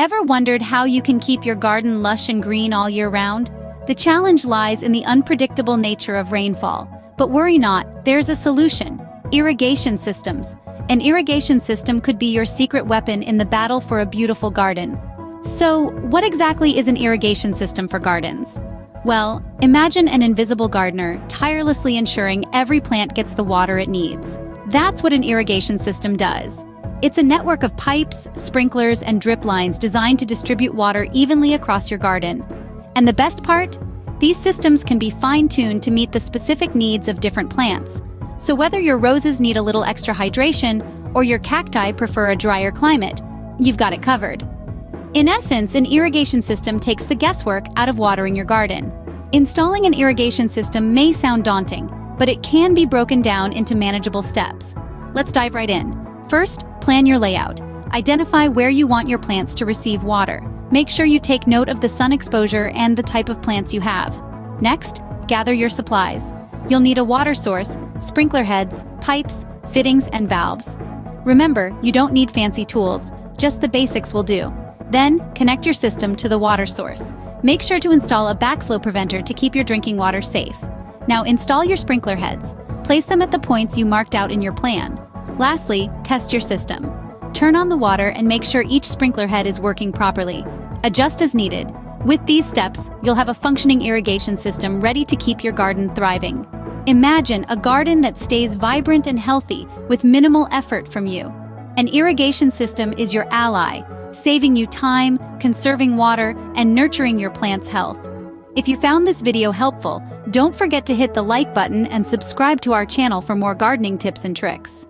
Ever wondered how you can keep your garden lush and green all year round? The challenge lies in the unpredictable nature of rainfall. But worry not, there's a solution: irrigation systems. An irrigation system could be your secret weapon in the battle for a beautiful garden. So, what exactly is an irrigation system for gardens? Well, imagine an invisible gardener tirelessly ensuring every plant gets the water it needs. That's what an irrigation system does. It's a network of pipes, sprinklers, and drip lines designed to distribute water evenly across your garden. And the best part? These systems can be fine-tuned to meet the specific needs of different plants. So whether your roses need a little extra hydration or your cacti prefer a drier climate, you've got it covered. In essence, an irrigation system takes the guesswork out of watering your garden. Installing an irrigation system may sound daunting, but it can be broken down into manageable steps. Let's dive right in. First, plan your layout. Identify where you want your plants to receive water. Make sure you take note of the sun exposure and the type of plants you have. Next, gather your supplies. You'll need a water source, sprinkler heads, pipes, fittings, and valves. Remember, you don't need fancy tools, just the basics will do. Then, connect your system to the water source. Make sure to install a backflow preventer to keep your drinking water safe. Now install your sprinkler heads. Place them at the points you marked out in your plan. Lastly, test your system. Turn on the water and make sure each sprinkler head is working properly. Adjust as needed. With these steps, you'll have a functioning irrigation system ready to keep your garden thriving. Imagine a garden that stays vibrant and healthy with minimal effort from you. An irrigation system is your ally, saving you time, conserving water, and nurturing your plant's health. If you found this video helpful, don't forget to hit the like button and subscribe to our channel for more gardening tips and tricks.